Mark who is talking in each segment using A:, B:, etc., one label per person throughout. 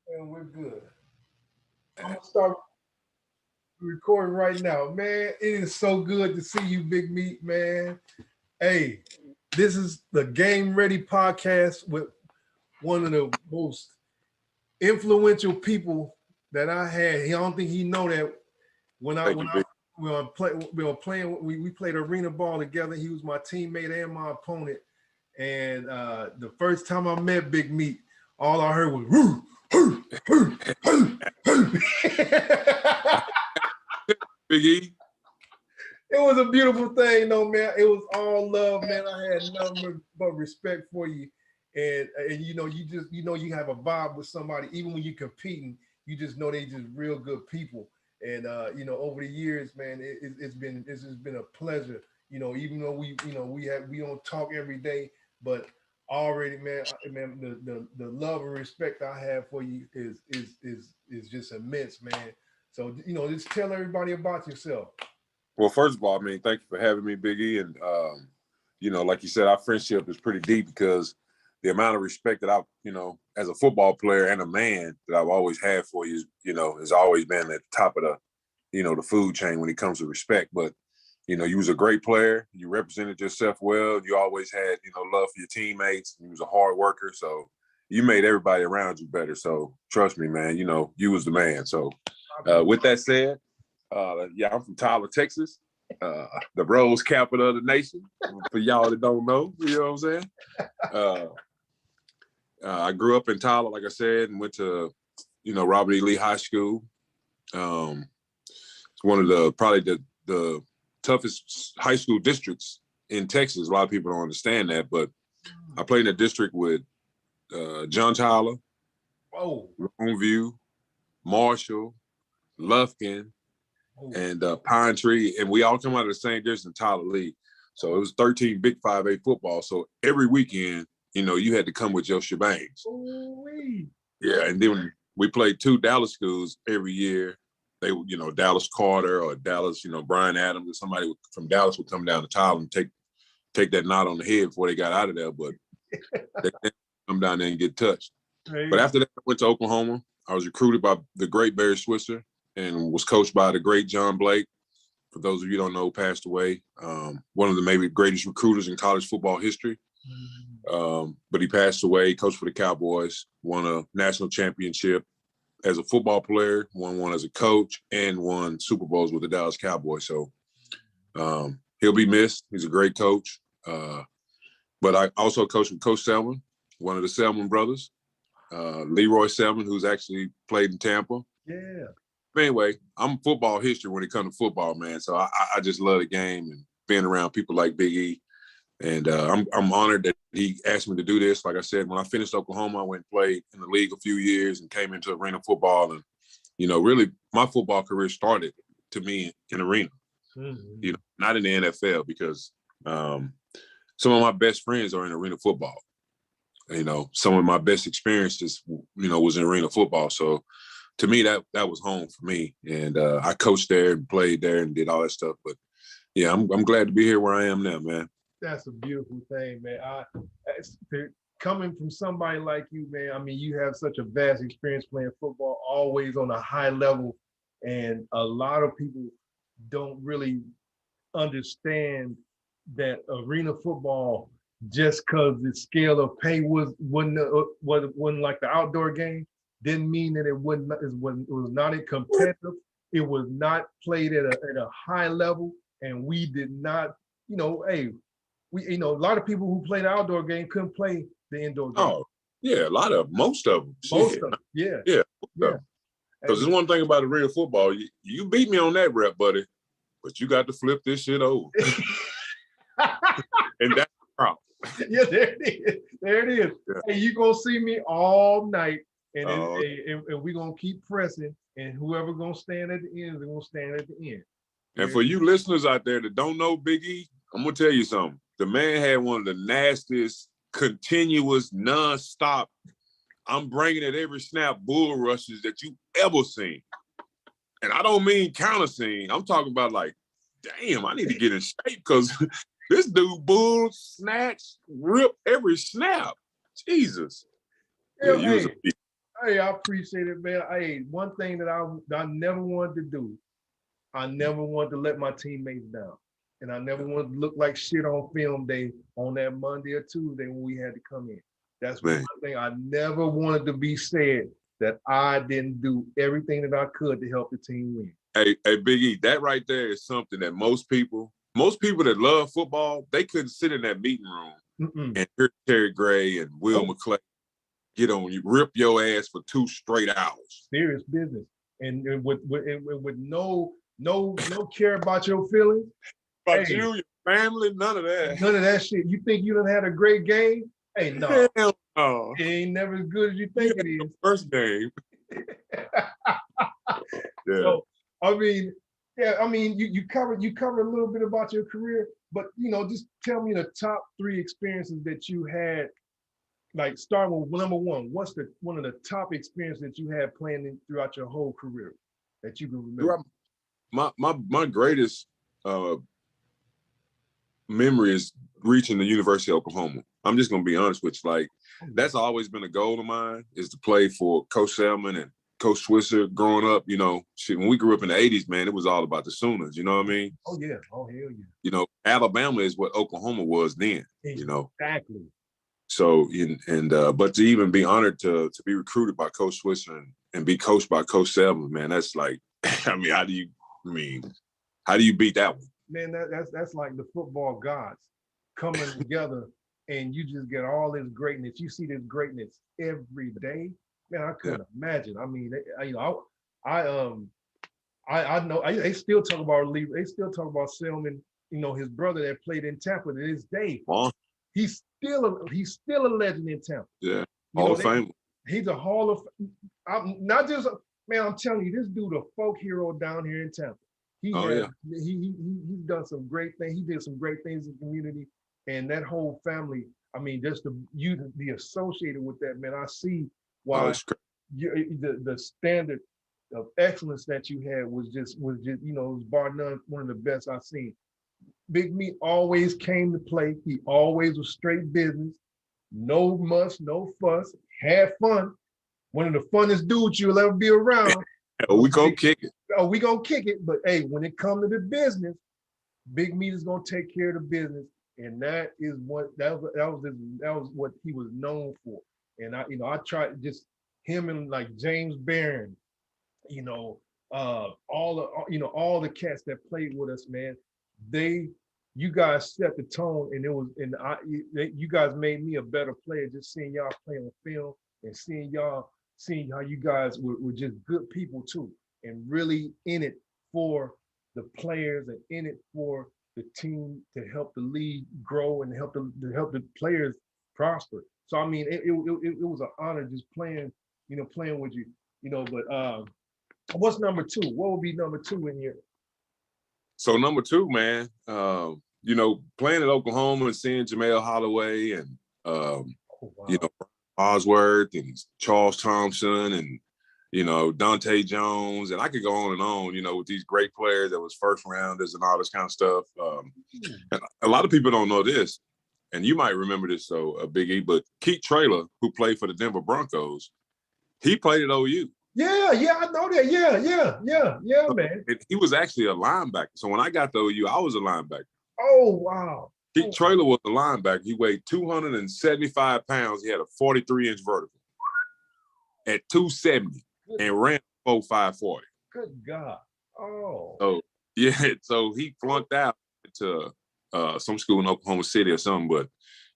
A: And we're good. I'm gonna start recording right now, man. It is so good to see you, Big Meat, man. Hey, this is the Game Ready Podcast with one of the most influential people that I had. I don't think he know that we played arena ball together. He was my teammate and my opponent. And the first time I met Big Meat, all I heard was whoo, whoo, whoo, whoo, whoo.
B: Big E.
A: It was a beautiful thing, though, man. It was all love, man. I had nothing but respect for you. And you have a vibe with somebody, even when you're competing, you just know they just real good people. And over the years, man, it's just been a pleasure. Even though we don't talk every day, but already, man, the love and respect I have for you is just immense, man. So just tell everybody about yourself.
B: Well, first of all, thank you for having me, Big E. And like you said, our friendship is pretty deep because the amount of respect that as a football player and a man that I've always had for you, has always been at the top of the food chain when it comes to respect. But you was a great player. You represented yourself well. You always had, love for your teammates. You was a hard worker. So you made everybody around you better. So trust me, man, you was the man. So with that said, I'm from Tyler, Texas, the Rose capital of the nation. For y'all that don't know, you know what I'm saying? I grew up in Tyler, like I said, and went to, Robert E. Lee High School. It's one of probably the toughest high school districts in Texas. A lot of people don't understand that, but I played in a district with John Tyler, Longview, Marshall, Lufkin, and Pine Tree, and we all come out of the same district in Tyler Lee. So it was 13 big 5A football. So every weekend, you had to come with your shebangs. Yeah, and then we played 2 Dallas schools every year. They, Dallas Carter or Dallas, Brian Adams or somebody from Dallas would come down to Tyler and take that knot on the head before they got out of there, but they didn't come down there and get touched. Hey. But after that, I went to Oklahoma. I was recruited by the great Barry Switzer and was coached by the great John Blake. For those of you who don't know, passed away. One of the maybe greatest recruiters in college football history. But he passed away, coached for the Cowboys, won a national championship as a football player, won one as a coach, and won Super Bowls with the Dallas Cowboys. So he'll be missed. He's a great coach. But I also coached with Coach Selman, one of the Selman brothers, Leroy Selman, who's actually played in Tampa.
A: Yeah.
B: But anyway, I'm football history when it comes to football, man. So I just love the game and being around people like Big E. And I'm honored that he asked me to do this. Like I said, when I finished Oklahoma, I went and played in the league a few years and came into arena football. And, really my football career started to me in arena, not in the NFL, because some of my best friends are in arena football. Some of my best experiences, was in arena football. So to me, that was home for me. And I coached there and played there and did all that stuff. But yeah, I'm glad to be here where I am now, man.
A: That's a beautiful thing, man. Coming from somebody like you, man, you have such a vast experience playing football, always on a high level. And a lot of people don't really understand that arena football, just because the scale of pay wasn't like the outdoor game, didn't mean that it was not competitive. It was not played at a high level, and we did not, a lot of people who play the outdoor game couldn't play the indoor game.
B: Oh, yeah, most of them.
A: Yeah.
B: Yeah. Because there's one thing about arena football, you beat me on that rep, buddy, but you got to flip this shit over. And that's the problem.
A: Yeah, there it is. Yeah. Hey, you're going to see me all night, and we're going to keep pressing, and whoever going to stand at the end is going to stand at the end.
B: And for you listeners out there that don't know Big E, I'm going to tell you something. The man had one of the nastiest, continuous, nonstop, I'm bringing it every snap bull rushes that you ever seen. And I don't mean counter scene. I'm talking about like, damn, I need to get in shape because this dude bull snatch, rip every snap. Jesus. Yeah, you was a beast.
A: Hey, I appreciate it, man. Hey, one thing that I never wanted to do, I never wanted to let my teammates down. And I never wanted to look like shit on film day on that Monday or Tuesday when we had to come in. That's one thing I never wanted to be said, that I didn't do everything that I could to help the team win.
B: Hey, Big E, that right there is something that most people that love football, they couldn't sit in that meeting room and hear Terry Gray and Will McClay get on you, rip your ass for 2 straight hours.
A: Serious business. And with no care about your feelings.
B: About you, your family, none of that.
A: None of that shit. You think you done had a great game? Hey, no.
B: Hell no.
A: It ain't never as good as you think it is.
B: First game. Yeah.
A: So, you covered a little bit about your career, but just tell me the top 3 experiences that you had. Like, starting with number 1, what's one of the top experiences that you had playing throughout your whole career that you can remember?
B: My greatest memory is reaching the University of Oklahoma. I'm just gonna be honest with you. Like, that's always been a goal of mine, is to play for Coach Selman and Coach Swisser growing up. Shit, when we grew up in the 80s, man, it was all about the Sooners. You know what I mean?
A: Oh yeah. Oh hell yeah.
B: Alabama is what Oklahoma was then.
A: Exactly.
B: So, but to even be honored to be recruited by Coach Swisser and be coached by Coach Selman, man, that's like, how do you beat that one?
A: Man, that's like the football gods coming together, and you just get all this greatness. You see this greatness every day. Man, I couldn't imagine. I mean, I know they still talk about Selman. His brother that played in Tampa to this day. He's still a legend in Tampa.
B: Yeah, Hall of Fame.
A: He's a Hall of. Not just I'm telling you, this dude a folk hero down here in Tampa. He's done some great things. He did some great things in the community, and that whole family. I mean, just to be associated with that, man. I see why the standard of excellence that you had was just was bar none one of the best I've seen. Big Meat always came to play. He always was straight business. No muss, no fuss. Had fun. One of the funnest dudes you'll ever be around.
B: We gonna kick it.
A: Oh, we gonna kick it. But hey, when it comes to the business, Big Meat is gonna take care of the business, and that was what he was known for. And I tried just him and like James Barron, all the cats that played with us, man. You guys set the tone, and you guys made me a better player just seeing y'all play on film and seeing how you guys were just good people too, and really in it for the players and in it for the team to help the league grow and help the players prosper. So I mean, it was an honor just playing with you, But what's number 2? What would be number 2 in here?
B: So number 2, man, playing at Oklahoma and seeing Jamel Holloway and Osworth and Charles Thompson and Dante Jones, and I could go on, with these great players that was first rounders and all this kind of stuff. And a lot of people don't know this, and you might remember this, Big E, but Keith Traylor, who played for the Denver Broncos, he played at OU.
A: Yeah, I know that. Yeah, man.
B: He was actually a linebacker. So when I got to OU, I was a linebacker.
A: Oh, wow.
B: Keith Traylor was a linebacker. He weighed 275 pounds. He had a 43-inch vertical at 270 and ran 4.540.
A: Good God. Oh.
B: So, yeah, so he flunked out to some school in Oklahoma City or something, but,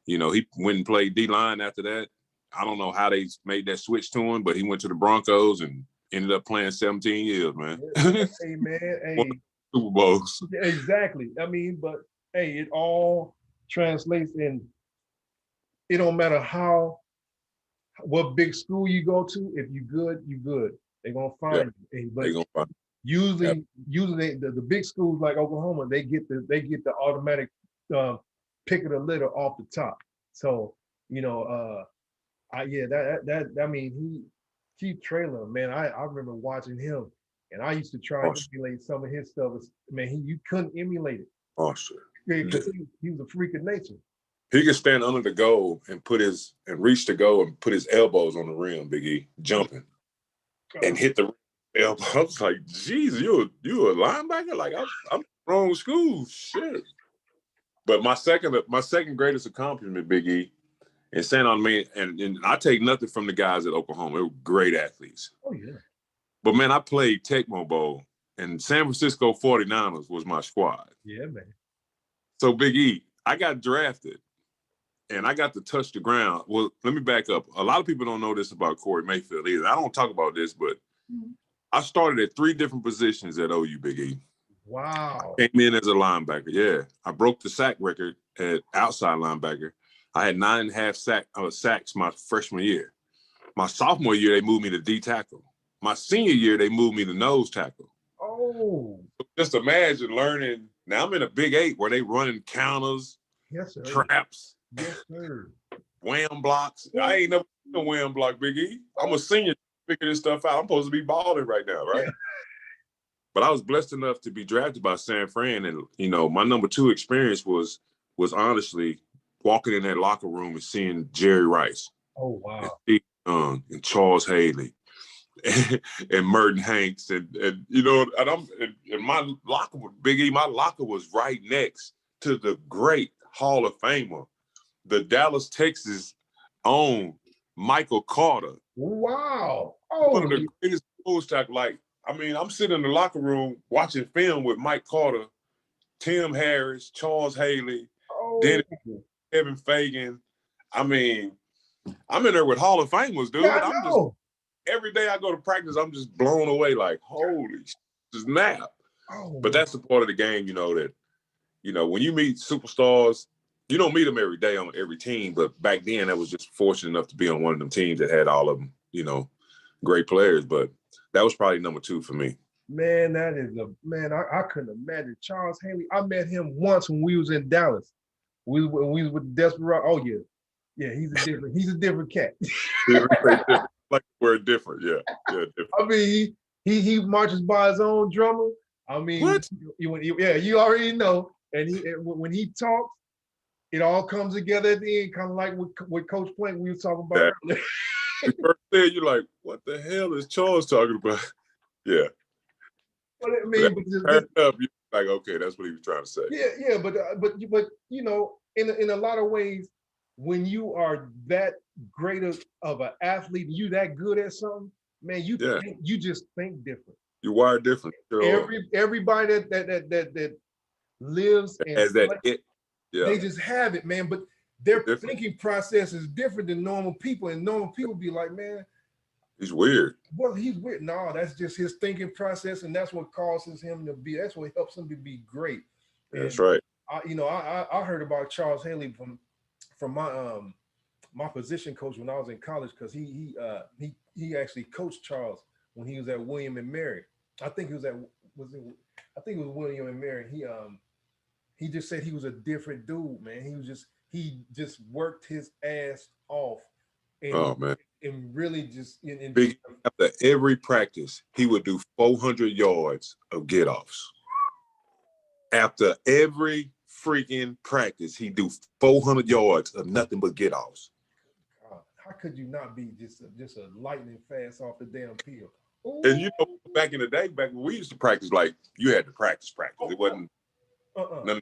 B: he went and played D-line after that. I don't know how they made that switch to him, but he went to the Broncos and ended up playing 17 years, man.
A: Hey, man. Hey.
B: Super Bowls.
A: Exactly. I mean, but hey, it all translates in. It don't matter what big school you go to. If you good, you good. They're gonna find you. But
B: they're gonna find
A: usually the big schools like Oklahoma, they get the automatic pick of the litter off the top. So Keith Traylor, man, I remember watching him, and I used to try to emulate some of his stuff. Man, you couldn't emulate it.
B: Oh, sure.
A: Yeah, because he was a freak of nature.
B: He could stand under the goal and reach the goal and put his elbows on the rim, Big E, jumping and hit the elbow. I was like, geez, you a linebacker? Like I'm wrong school. Shit. But my second greatest accomplishment, Big E, and saying on me, and I take nothing from the guys at Oklahoma. They were great athletes.
A: Oh, yeah.
B: But, man, I played Tecmo Bowl, and San Francisco 49ers was my squad.
A: Yeah, man.
B: So, Big E, I got drafted, and I got to touch the ground. Well, let me back up. A lot of people don't know this about Corey Mayfield either. I don't talk about this, but I started at 3 different positions at OU, Big E.
A: Wow.
B: I came in as a linebacker, yeah. I broke the sack record at outside linebacker. I had 9.5 sacks my freshman year. My sophomore year, they moved me to D tackle. My senior year, they moved me to nose tackle.
A: Oh.
B: Just imagine learning. Now I'm in a Big 8 where they running counters,
A: yes, sir.
B: traps,
A: yes, sir.
B: wham blocks. I ain't never seen a wham block, Big E. I'm a senior, figure this stuff out. I'm supposed to be balling right now, right? Yeah. But I was blessed enough to be drafted by San Fran, and my number 2 experience was honestly walking in that locker room and seeing Jerry Rice.
A: Oh wow.
B: And Steve Young and Charles Haley and Merton Hanks and my locker, Big E, my locker was right next to the great Hall of Famer, the Dallas, Texas own Michael Carter.
A: Wow.
B: Oh, one of the greatest nose tackle. I'm sitting in the locker room watching film with Mike Carter, Tim Harris, Charles Haley, Dennis, Kevin Fagan. I'm in there with Hall of Famers, dude.
A: Yeah, I know.
B: Every day I go to practice, I'm just blown away like, holy snap.
A: Oh,
B: but that's the part of the game, that, when you meet superstars, you don't meet them every day on every team. But back then, I was just fortunate enough to be on one of them teams that had all of them, great players. But that was probably number 2 for me.
A: Man, that is I couldn't imagine. Charles Haley, I met him once when we was in Dallas. We was with Desperado. Oh, yeah. Yeah, he's a different cat.
B: Like we're different, yeah, different.
A: I mean, he marches by his own drummer. I mean,
B: what?
A: You already know. And when he talks, it all comes together at the end, kind of like with Coach Plank we were talking about earlier.
B: First day, you're like, what the hell is Charles talking about? Yeah.
A: But I mean,
B: you're like, okay, that's what he was trying to say.
A: Yeah, but in a lot of ways, when you are that great of an athlete, you that good at something, man, you just think different.
B: You wired different. Sure.
A: Everybody that lives and
B: as that it, yeah,
A: they just have it, man. But their thinking process is different than normal people, and normal people be like, man,
B: he's weird.
A: Well, he's weird. No, that's just his thinking process, and that's what causes him to be. That's what helps him to be great.
B: That's right.
A: I heard about Charles Haley from my position coach when I was in college, because he actually coached Charles when he was at William and Mary. I think it was William and Mary. He just said he was a different dude, man. He just worked his ass off. And, and really just
B: after every practice, he would do 400 yards of get-offs. After every freaking practice, he'd do 400 yards of nothing but get-offs.
A: How could you not be just a lightning fast off the damn field? Ooh.
B: And back in the day, back when we used to practice, like you had to practice. It wasn't none of the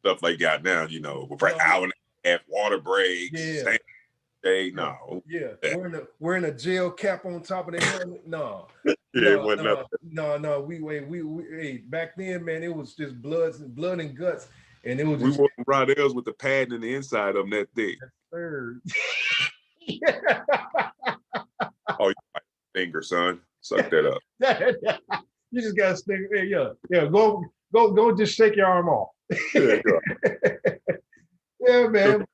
B: stuff like got now. Hour and a half, water breaks.
A: Yeah.
B: No.
A: Yeah. Wearing a gel cap on top of the helmet. No. No. We back then, man, it was just blood and guts, and it was.
B: We wore Rydell's with the padding in the inside of them that thick.
A: Third.
B: Oh, you might finger, son. Suck that up.
A: You just gotta stick. Yeah. Go. Just shake your arm off. Yeah, man.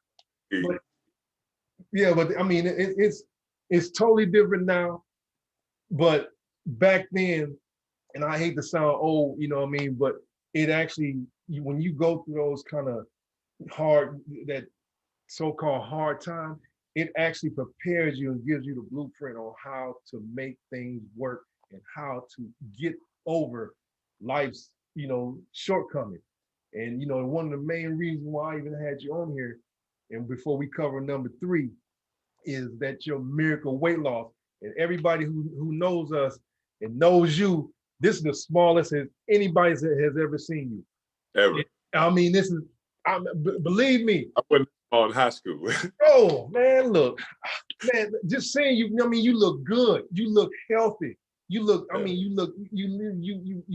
A: But I mean, it's totally different now. But back then, and I hate to sound old, but it actually, when you go through those kind of that so-called hard time, it actually prepares you and gives you the blueprint on how to make things work and how to get over life's, shortcomings. And, one of the main reasons why I even had you on here And before we cover number 3, is that your miracle weight loss. And everybody who knows us and knows you, this is the smallest as anybody has ever seen you.
B: Ever.
A: I mean, this is, believe me.
B: I wasn't small in high school.
A: Oh, man, look. Man, just saying you, I mean, you look good. You look healthy. You look, I mean, you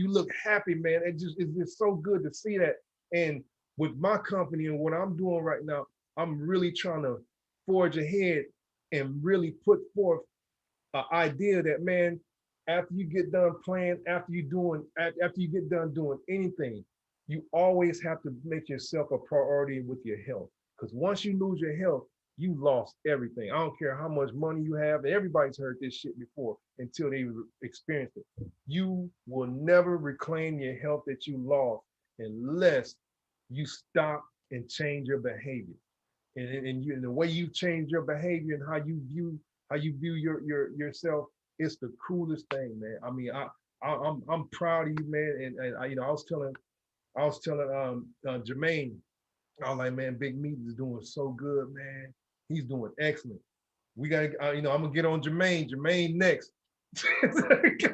A: look happy, man. It's just so good to see that. And with my company and what I'm doing right now, I'm really trying to forge ahead and really put forth an idea that, man, after you get done playing, after you get done doing anything, you always have to make yourself a priority with your health. Because once you lose your health, you lost everything. I don't care how much money you have. Everybody's heard this shit before until they experienced it. You will never reclaim your health that you lost unless you stop and change your behavior. And the way you change your behavior and how you view your yourself, it's the coolest thing, man. I mean, I'm proud of you, man. And I, I was telling Jermaine, I was like, man, Big Meat is doing so good, man. He's doing excellent. We gotta, I'm gonna get on Jermaine. Jermaine next.
B: It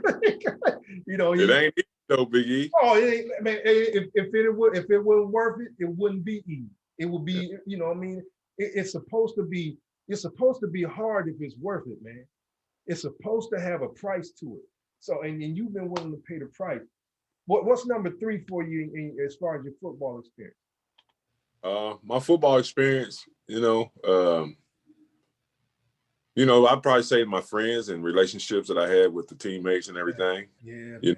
B: ain't easy though, Big E.
A: Oh, it ain't, man. If it wasn't worth it, it wouldn't be easy. It would be, I mean, it's supposed to be hard if it's worth it, man. It's supposed to have a price to it. So, and you've been willing to pay the price. What's number 3 for you as far as your football experience?
B: My football experience, I'd probably say my friends and relationships that I had with the teammates and everything,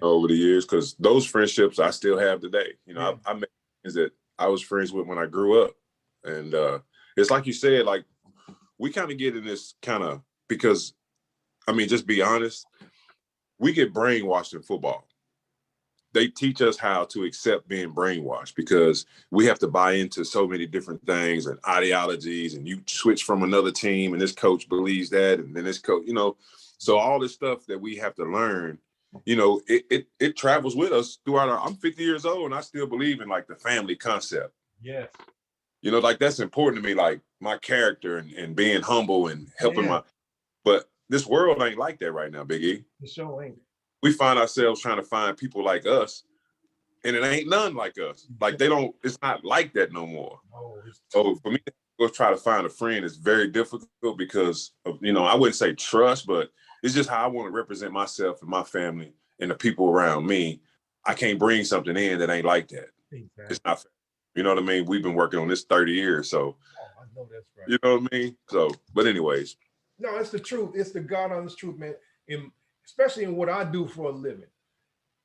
B: over the years, because those friendships I still have today. I met friends that I was friends with when I grew up. And it's like you said, like, we kind of get in this because, I mean, just be honest, we get brainwashed in football. They teach us how to accept being brainwashed because we have to buy into so many different things and ideologies, and you switch from another team and this coach believes that, and then this coach, so all this stuff that we have to learn, it travels with us throughout I'm 50 years old and I still believe in like the family concept.
A: Yes.
B: Like that's important to me, like my character and being humble and helping but this world ain't like that right now, Big E.
A: It sure ain't. We
B: find ourselves trying to find people like us, and it ain't none like us. Like it's not like that no more. So for me to go try to find a friend is very difficult because of, I wouldn't say trust, but it's just how I want to represent myself and my family and the people around me. I can't bring something in that ain't like that. Exactly. It's not fair. You know what I mean? We've been working on this 30 years, so.
A: I know that's right.
B: You know what I mean? So, but anyways.
A: No, it's the truth. It's the God honest truth, man. Especially in what I do for a living.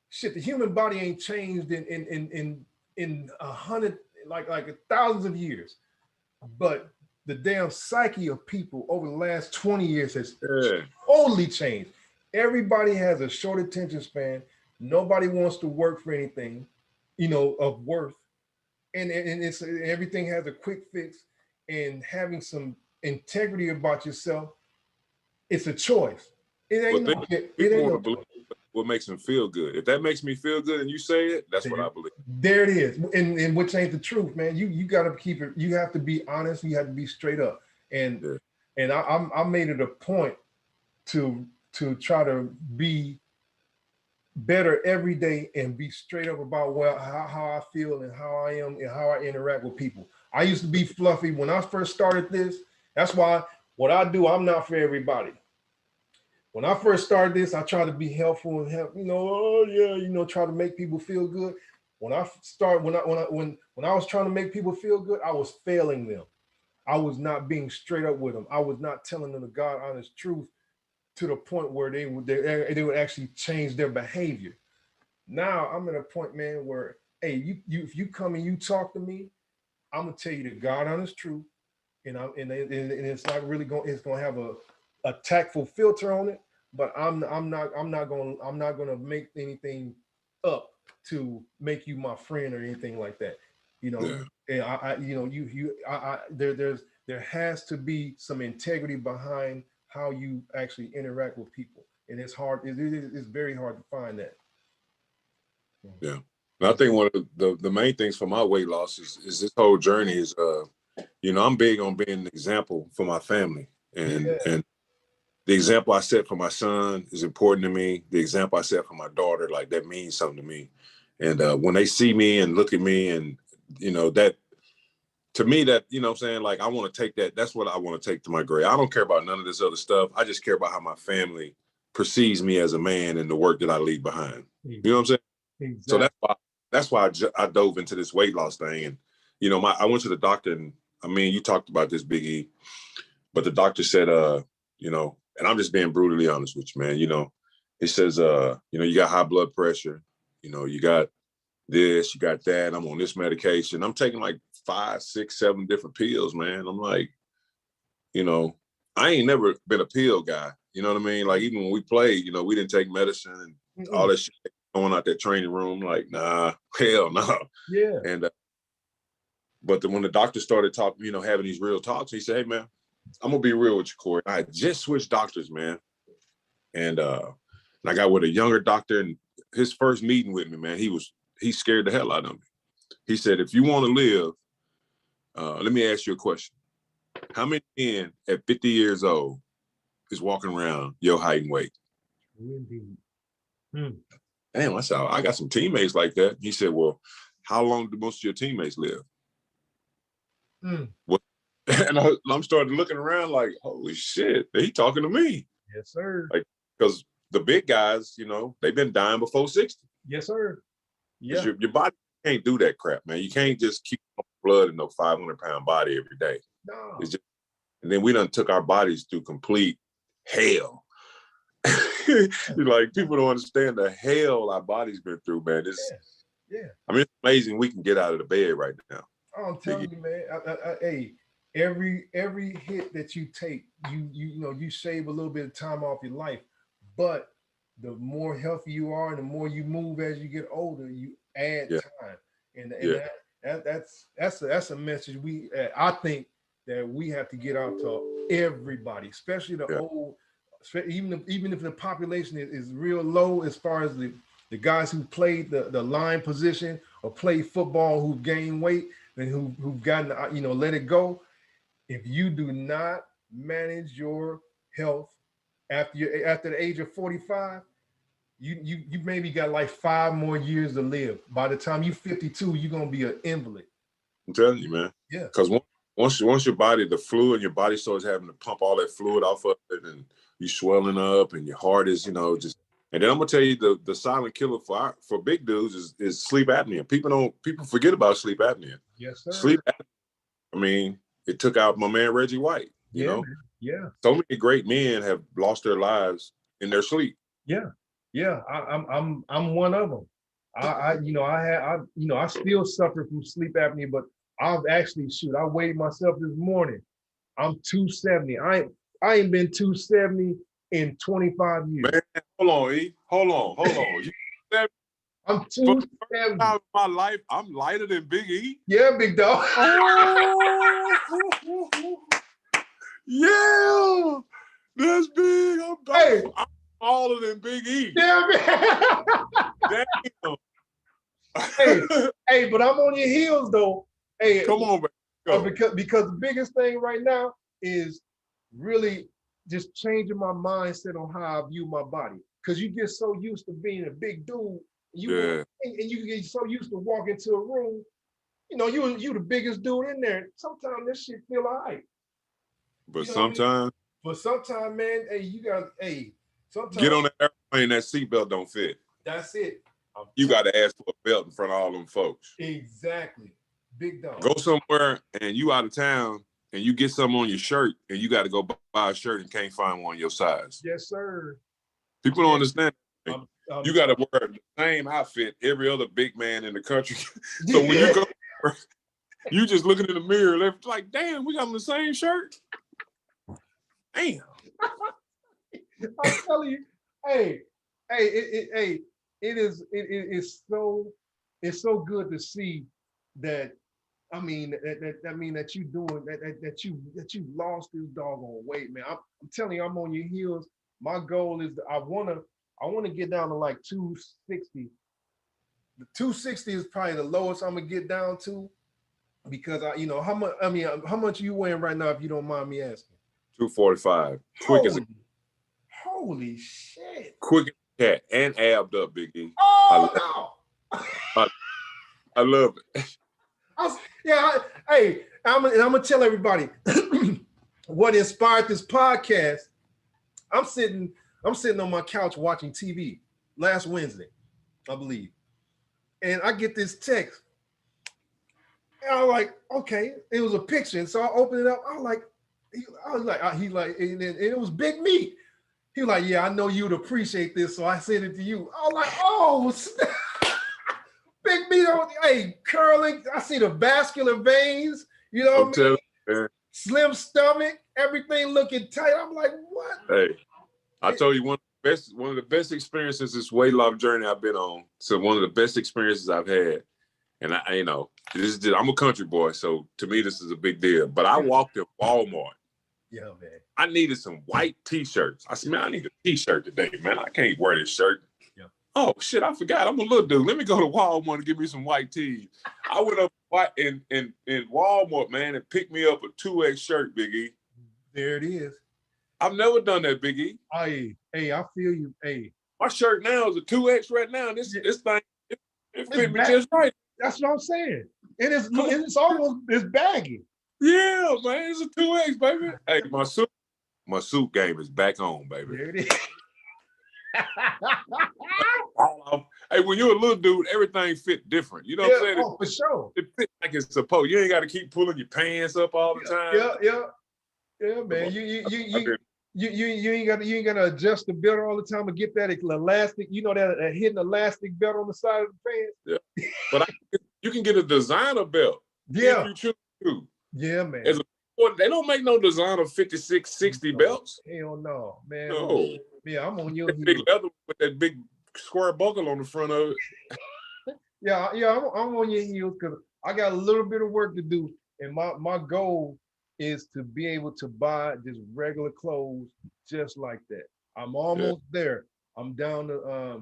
A: Shit, the human body ain't changed in 100, like thousands of years. But the damn psyche of people over the last 20 years has totally changed. Everybody has a short attention span. Nobody wants to work for anything, of worth. And it's everything has a quick fix, and having some integrity about yourself, it's a choice. It ain't
B: what makes them feel good. If that makes me feel good and you say it, that's what I believe.
A: There it is. And which ain't the truth, man. You gotta keep it, you have to be honest, you have to be straight up. And I made it a point to try to be better every day and be straight up about how I feel and how I am and how I interact with people. I used to be fluffy when I first started this. That's why what I do, I'm not for everybody. When I first started this, I tried to be helpful and help, try to make people feel good. When I was trying to make people feel good, I was failing them. I was not being straight up with them. I was not telling them the God honest truth to the point where they would actually change their behavior. Now I'm at a point, man, where hey, if you come and you talk to me, I'm gonna tell you the God honest truth, and it's not really it's gonna have a tactful filter on it, but I'm not gonna make anything up to make you my friend or anything like that. And there has to be some integrity behind how you actually interact with people, and it's hard. It's very hard to find that.
B: Yeah, and I think one of the main things for my weight loss is this whole journey is you know, I'm big on being an example for my family. And the example I set for my son is important to me. The example I set for my daughter, like that means something to me. And when they see me and look at me and, you know, that, to me, that, you know what I'm saying, like I want to take that, that's what I want to take to my grave. I don't care about none of this other stuff. I just care about how my family perceives me as a man and the work that I leave behind. You know what I'm saying? Exactly. So that's why I dove into this weight loss thing. And, you know, I went to the doctor, and I mean, you talked about this, Big E, but the doctor said, you know, and I'm just being brutally honest with you, man. You know, he says, you know, you got high blood pressure, you know, you got this, you got that. I'm on this medication. I'm taking like 5, 6, 7 different pills, man. I'm like, you know, I ain't never been a pill guy. You know what I mean? Like even when we played, you know, we didn't take medicine and all that shit going out that training room. Like, nah, hell no.
A: Yeah.
B: And but when the doctor started talking, you know, having these real talks, he said, "Hey, man, I'm gonna be real with you, Corey. I just switched doctors, man, and I got with a younger doctor, and his first meeting with me, man, he scared the hell out of me. He said, if you want to live, let me ask you a question. How many men at 50 years old is walking around your height and weight?" Damn, I said, I got some teammates like that. He said, well, how long do most of your teammates live? Well, and I'm starting looking around like, holy shit, he talking to me.
A: Yes, sir.
B: Like, because the big guys, you know, they've been dying before 60.
A: Yes, sir. Yeah.
B: Your body can't do that crap, man. You can't just keep blood in no 500-pound body every day.
A: No.
B: It's just, and then we done took our bodies through complete hell. Like, people don't understand the hell our body's been through, man.
A: Yeah.
B: I mean, it's amazing we can get out of the bed right now.
A: I'm telling you, man. Hey, every hit that you take, you know, you save a little bit of time off your life. But the more healthy you are, and the more you move as you get older, you add time. And that's a message I think that we have to get out to everybody, especially the old. Even if the population is real low as far as the guys who played the line position or played football who've gained weight and who've gotten, you know, let it go. If you do not manage your health after the age of 45, you maybe got like 5 more years to live. By the time you're 52, you're gonna be an invalid.
B: I'm telling you, man.
A: Yeah.
B: Because once your body, the fluid in your body starts having to pump all that fluid off of it, and you swelling up, and your heart is, you know, just. And then I'm gonna tell you the silent killer for big dudes is sleep apnea. People forget about sleep apnea.
A: Yes, sir.
B: Sleep apnea. I mean, it took out my man Reggie White. You know.
A: Man. Yeah.
B: So many great men have lost their lives in their sleep.
A: Yeah. Yeah. I'm one of them. I still suffer from sleep apnea, but I've actually I weighed myself this morning. I'm 270. I ain't been 270 in 25 years.
B: Man, hold on, E. Hold on.
A: I'm 270.
B: For my life, I'm lighter than Big E.
A: Yeah, big dog.
B: Yeah, that's big. I'm taller than Big E.
A: Yeah, man.
B: Damn.
A: Hey, but I'm on your heels though. Hey,
B: come on, man.
A: Because the biggest thing right now is really just changing my mindset on how I view my body. Because you get so used to being a big dude, and you get so used to walking into a room, you know, you the biggest dude in there. Sometimes this shit feel all right.
B: But sometimes,
A: man, sometimes
B: get on the airplane, that seatbelt don't fit.
A: That's it.
B: You got to ask for a belt in front of all them folks.
A: Exactly. Big dog.
B: Go somewhere and you out of town and you get something on your shirt and you got to go buy a shirt and can't find one your size.
A: Yes, sir.
B: People don't understand. You got to wear the same outfit every other big man in the country. So when you go, you just looking in the mirror, they're like, damn, we got on the same shirt. Damn.
A: I'm telling you, it's so good to see that. I mean that you doing that you lost this doggone weight, man. I'm telling you, I'm on your heels. My goal is I want to get down to like 260. The 260 is probably the lowest I'm gonna get down to, Because how much you weighing right now, if you don't mind me asking?
B: 245. Quick as a
A: holy shit.
B: Quick as a cat and abbed up, Big E.
A: Oh no.
B: I love it.
A: Hey, I'm gonna tell everybody what inspired this podcast. I'm sitting on my couch watching TV last Wednesday, I believe. And I get this text. And I'm like, okay, it was a picture. And so I opened it up. And it was Big Meat. He was like, yeah, I know you'd appreciate this. So I sent it to you. I was like, oh, snap. Big Meat, hey, curling. I see the vascular veins, you know what I mean? Slim stomach, everything looking tight. I'm like, what?
B: Hey, I told you one of the best experiences this weight loss journey I've been on. So one of the best experiences I've had. And I'm a country boy, so to me this is a big deal. But I walked in Walmart.
A: Yeah, man.
B: I needed some white t-shirts. I said, man, I need a t-shirt today, man. I can't wear this shirt. Yeah. Oh shit, I forgot. I'm a little dude. Let me go to Walmart and get me some white tees. I went up in Walmart, man, and picked me up a 2X shirt, Big E.
A: There it is.
B: I've never done that, Big E.
A: Hey, I feel you. Hey.
B: My shirt now is a 2X right now. This thing, it fit me just right.
A: That's what I'm saying. And it's baggy.
B: Yeah, man, it's a 2X, baby. Hey, my suit game is back on, baby.
A: There it is.
B: Hey, when you're a little dude, everything fit different. You know what I'm saying?
A: Oh, for sure.
B: It fit like it's supposed. You ain't got to keep pulling your pants up all the time.
A: Yeah, man. You ain't got to adjust the belt all the time and get that elastic. You know that hidden elastic belt on the side of the pants.
B: Yeah, but you can get a designer belt.
A: Yeah,
B: if you choose to.
A: Yeah, man.
B: They don't make no designer 56, 60 belts.
A: Hell no, man.
B: No.
A: Yeah, I'm on your
B: big leather with that big square buckle on the front of it.
A: Yeah, I'm on your heels because I got a little bit of work to do, and my goal is to be able to buy just regular clothes just like that. I'm almost there. I'm down to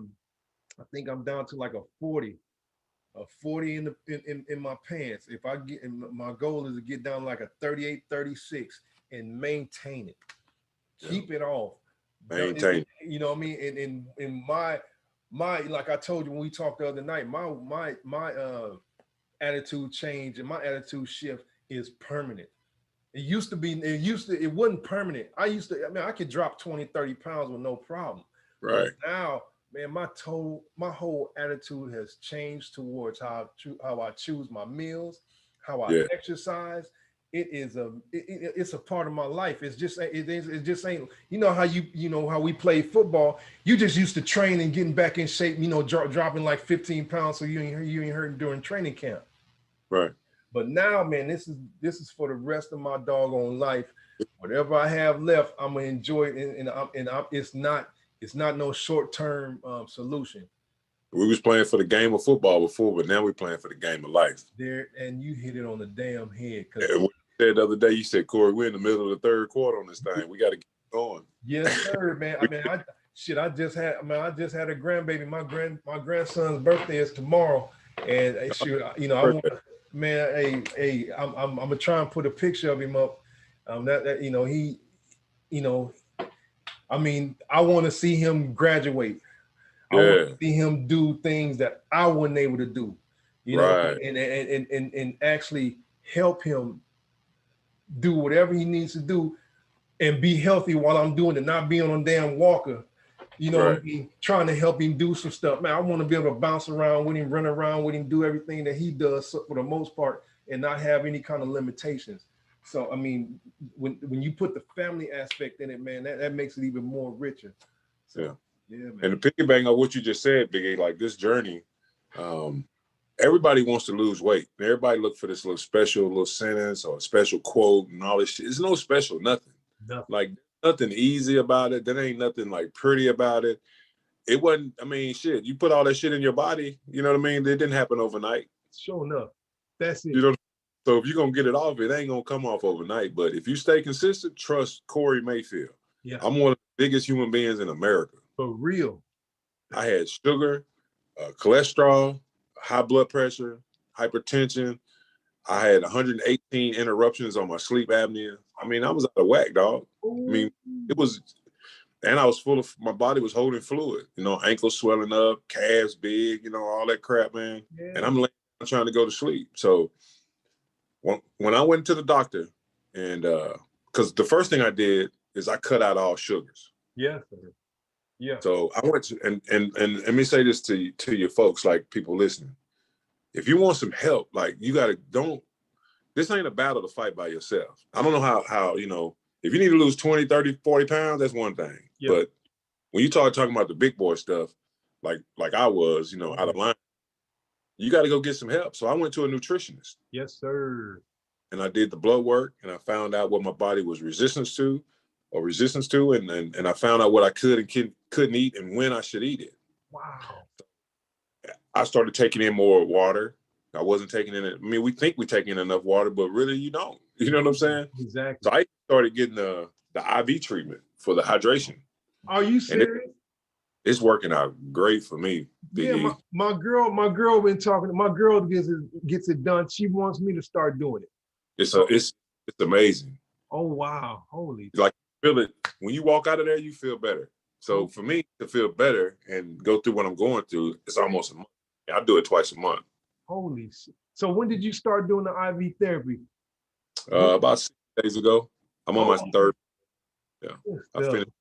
A: I think I'm down to like a 40 in my pants. If I get, my goal is to get down like a 38, 36 and maintain it. Keep it off.
B: Maintain.
A: You know what I mean? And in my like I told you when we talked the other night, my attitude change and my attitude shift is permanent. It wasn't permanent. I could drop 20, 30 pounds with no problem.
B: Right.
A: But now, man, my whole attitude has changed towards how I choose my meals, how I exercise. It's a part of my life. It just ain't, you know how we play football. You just used to train and getting back in shape, dropping like 15 pounds so you ain't hurting during training camp.
B: Right.
A: But now, man, this is for the rest of my doggone life. Whatever I have left, I'm gonna enjoy it, and it's not no short-term solution.
B: We was playing for the game of football before, but now we're playing for the game of life.
A: There, and you hit it on the damn head.
B: And what you said the other day, you said, Corey, we're in the middle of the third quarter on this thing. We got to get going.
A: Yes, sir, man. I just had a grandbaby. My grandson's birthday is tomorrow, and man, I'm gonna try and put a picture of him up. I want to see him graduate. I want to see him do things that I wasn't able to do, and actually help him do whatever he needs to do and be healthy while I'm doing it, not being on a damn walker, trying to help him do some stuff. Man, I want to be able to bounce around with him, run around with him, do everything that he does for the most part and not have any kind of limitations. So, I mean, when you put the family aspect in it, man, that makes it even more richer. So, yeah, man.
B: And to piggyback on what you just said, Big A, like this journey, everybody wants to lose weight. Everybody look for this little sentence or a special quote and all this shit. It's no special, nothing. Like nothing easy about it. There ain't nothing like pretty about it. It wasn't, shit, you put all that shit in your body, you know what I mean? It didn't happen overnight.
A: Sure enough. That's it.
B: So if you're going to get it off, it ain't going to come off overnight. But if you stay consistent, trust Corey Mayfield.
A: Yeah.
B: I'm one of the biggest human beings in America.
A: For real.
B: I had sugar, cholesterol, high blood pressure, hypertension. I had 118 interruptions on my sleep apnea. I mean, I was out of whack, dog. I mean, it was, and I was my body was holding fluid, ankles swelling up, calves big, all that crap, man. Yeah. And I'm laying down trying to go to sleep. So when I went to the doctor, and because the first thing I did is I cut out all sugars.
A: Yeah, sir. Yeah.
B: So I went to, and let me say this to your folks, like people listening. If you want some help, like this ain't a battle to fight by yourself. I don't know how if you need to lose 20, 30, 40 pounds, that's one thing. Yeah. But when you talking about the big boy stuff, like I was, out of line, you got to go get some help. So I went to a nutritionist.
A: Yes, sir.
B: And I did the blood work, and I found out what my body was resistant to, and I found out what I could and couldn't eat and when I should eat it.
A: Wow.
B: I started taking in more water. I wasn't taking in it. I mean, we think we're taking in enough water, but really you don't. You know what I'm saying?
A: Exactly.
B: So I started getting the IV treatment for the hydration.
A: Are you serious?
B: It's working out great for me.
A: Yeah, my girl been talking. My girl gets it done. She wants me to start doing it.
B: It's amazing.
A: Oh wow, holy!
B: Like feel it when you walk out of there, you feel better. So for me to feel better and go through what I'm going through, it's almost a month. I do it twice a month.
A: Holy shit! So when did you start doing the IV therapy?
B: About 6 days ago. I'm on my third. Yeah, I finished.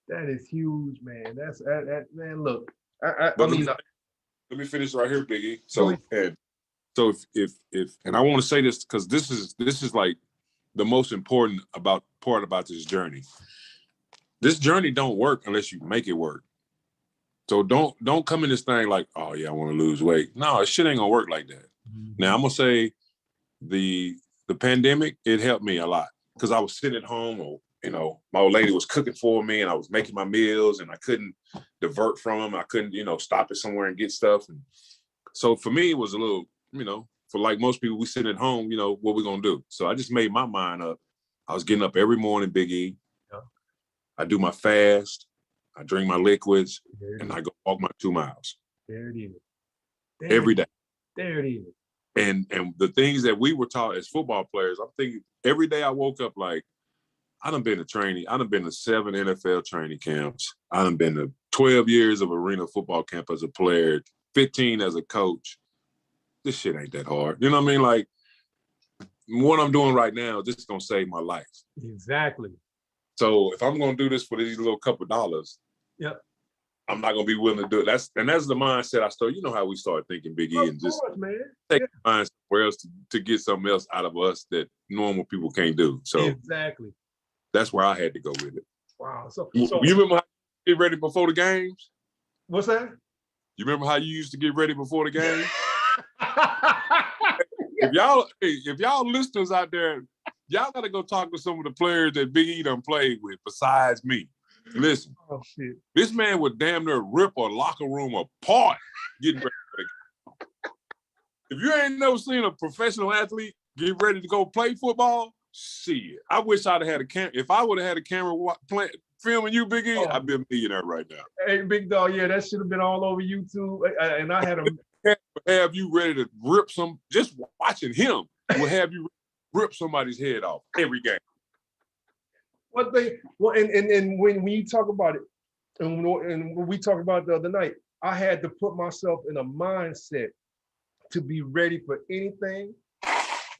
A: That is huge, man. That's that man. Look,
B: let me finish right here, Biggie. So if and I want to say this because this is like the most important part about this journey. This journey don't work unless you make it work. So don't come in this thing like, oh yeah, I want to lose weight. No, shit ain't gonna work like that. Mm-hmm. Now I'm gonna say the pandemic, it helped me a lot because I was sitting at home, or my old lady was cooking for me, and I was making my meals, and I couldn't divert from them. I couldn't, stop it somewhere and get stuff. And so for me, it was a little, for like most people, we sit at home, what we gonna do? So I just made my mind up. I was getting up every morning, Big E. Yeah. I do my fast. I drink my liquids, and I go walk my 2 miles.
A: There it is.
B: Every day.
A: There it is.
B: And the things that we were taught as football players, I'm thinking every day I woke up like, I done been to training. I done been to 7 NFL training camps. I done been to 12 years of arena football camp as a player, 15 as a coach. This shit ain't that hard. You know what I mean? Like, what I'm doing right now, this is going to save my life.
A: Exactly.
B: So if I'm going to do this for these little couple dollars,
A: yep,
B: I'm not going to be willing to do it. That's the mindset I started. You know how we started thinking, Big E, and just take mind somewhere else to get something else out of us that normal people can't do. So
A: exactly.
B: That's where I had to go with it.
A: Wow. So
B: you remember how you get ready before the games?
A: What's that?
B: You remember how you used to get ready before the game? If y'all listeners out there, y'all gotta go talk to some of the players that Big E done played with besides me. Listen, this man would damn near rip a locker room apart getting ready for the game. If you ain't never seen a professional athlete get ready to go play football, shit. I wish I'd have had a camera. If I would have had a camera filming you, Big E, I'd be a millionaire right now.
A: Hey, big dog, yeah, that should have been all over YouTube. And I had a
B: have you ready to rip just watching him will have you rip somebody's head off every game.
A: One thing, and when you talk about it, and when we talked about the other night, I had to put myself in a mindset to be ready for anything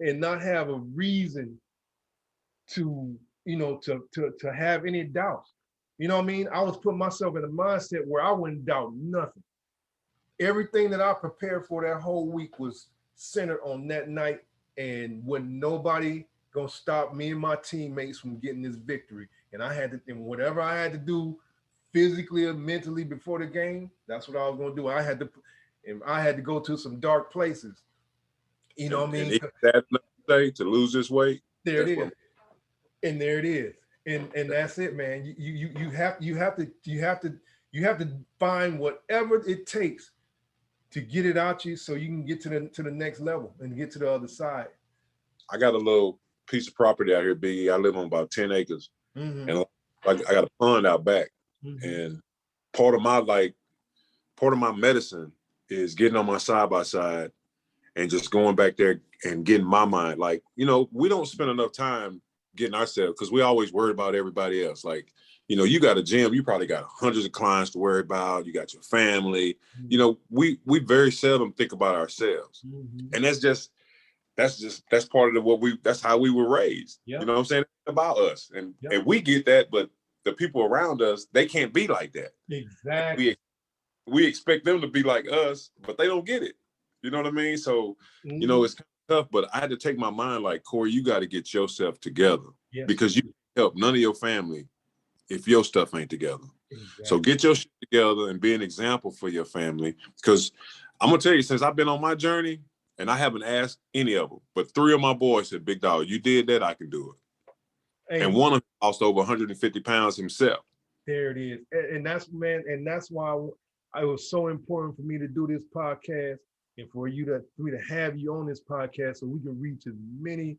A: and not have a reason to have any doubts. You know what I mean? I was putting myself in a mindset where I wouldn't doubt nothing. Everything that I prepared for that whole week was centered on that night, and when nobody gonna stop me and my teammates from getting this victory. And whatever I had to do physically or mentally before the game, that's what I was gonna do. I had to go to some dark places. You know what I mean?
B: That to lose this weight.
A: There it is. And there it is. And that's it, man. You have to find whatever it takes to get it out you so you can get to the next level and get to the other side.
B: I got a little piece of property out here, Biggie. I live on about 10 acres. Mm-hmm. And I got a pond out back. Mm-hmm. And part of my medicine is getting on my side by side and just going back there and getting my mind. Like, you know, we don't spend enough time getting ourselves, because we always worry about everybody else. Like, you know, you got a gym, you probably got hundreds of clients to worry about. You got your family. You know, we very seldom think about ourselves. And that's part of that's how we were raised. You know what I'm saying? It's about us. And we get that, but the people around us, they can't be like that.
A: Exactly.
B: We expect them to be like us, but they don't get it. You know what I mean? So, you know, it's kind of tough, but I had to take my mind like, Corey, you got to get yourself together because you can't help none of your family if your stuff ain't together. So get your shit together and be an example for your family. Because I'm going to tell you, since I've been on my journey, and I haven't asked any of them, but 3 of my boys said, big dog, you did that, I can do it. And one of them lost over 150 pounds himself.
A: There it is. And that's why it was so important for me to do this podcast and for you to have you on this podcast so we can reach as many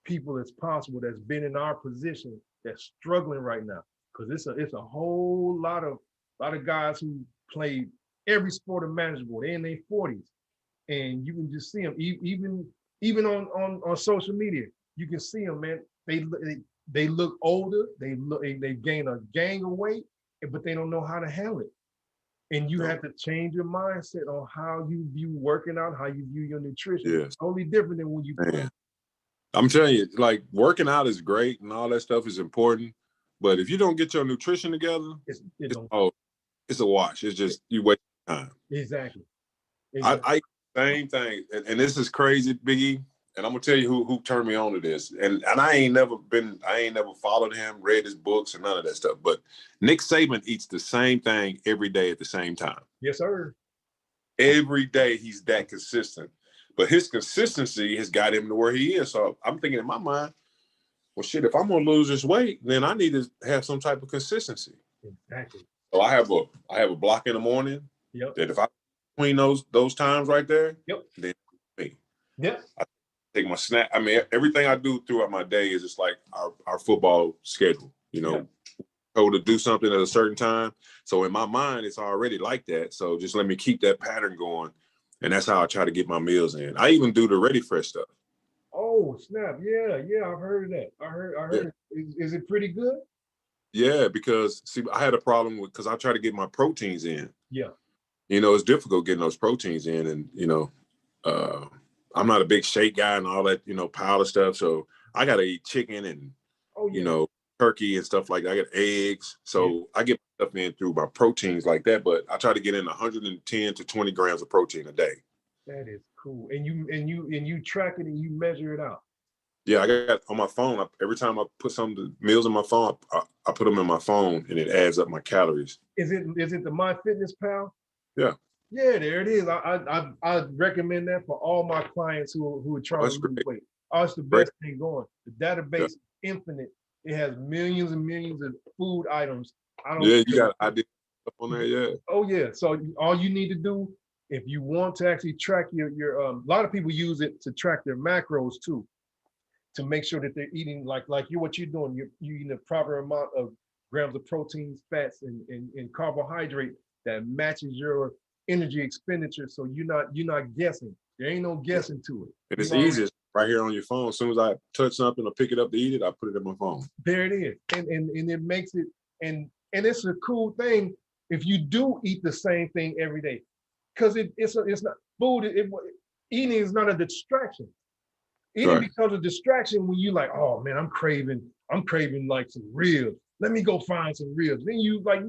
A: people as possible that's been in our position that's struggling right now. Because it's a whole lot of guys who play every sport imaginable. They're in their 40s. And you can just see them, even on social media. You can see them, man. They look older. They gain a gang of weight, but they don't know how to handle it. And you have to change your mindset on how you view working out, how you view your nutrition. It's totally different than when you play.
B: I'm telling you, like, working out is great and all that stuff is important, but if you don't get your nutrition together, it's a wash. It's just you waste time.
A: Exactly.
B: I same thing, and this is crazy, Biggie. And I'm gonna tell you who turned me on to this. And I ain't never followed him, read his books, and none of that stuff. But Nick Saban eats the same thing every day at the same time.
A: Yes, sir.
B: Every day he's that consistent. But his consistency has got him to where he is. So I'm thinking in my mind, well, shit, if I'm gonna lose this weight, then I need to have some type of consistency.
A: Exactly.
B: So I have a block in the morning. That if I between those times right there, then me. I take my snack. I mean, everything I do throughout my day is just like our football schedule, you know, told to do something at a certain time. So in my mind, it's already like that. So just let me keep that pattern going. And that's how I try to get my meals in. I even do the Ready Fresh stuff.
A: Oh, snap. Yeah, I've heard of that. I heard it. Is it pretty good?
B: Yeah, because see, I had a problem because I try to get my proteins in.
A: Yeah.
B: You know, it's difficult getting those proteins in. And, you know, I'm not a big shake guy and all that, you know, powder stuff. So I got to eat chicken and, you know, turkey and stuff like that. I got eggs. So I get stuff in through my proteins like that. But I try to get in 110 to 20 grams of protein a day.
A: That is cool. And you track it and you measure it out.
B: Yeah, I got on my phone. Every time I put some of the meals in my phone, I put them in my phone and it adds up my calories.
A: Is it the MyFitnessPal?
B: Yeah.
A: Yeah, there it is. I recommend that for all my clients who are trying to lose weight. Oh, it's the best thing going. The database is infinite. It has millions and millions of food items.
B: You got ideas on there,
A: Oh yeah. So all you need to do, if you want to actually track your a lot of people use it to track their macros too, to make sure that they're eating like what you're doing. You're eating the proper amount of grams of proteins, fats, and carbohydrate that matches your energy expenditure. So you're not guessing. There ain't no guessing to it.
B: And it's easy. It's right here on your phone. As soon as I touch something or pick it up to eat it, I put it in my phone.
A: There it is. And it makes it, and it's a cool thing if you do eat the same thing every day. Because it's not food, eating is not a distraction. Eating becomes a distraction when you like, oh man, I'm craving like some ribs. Let me go find some ribs. Then you like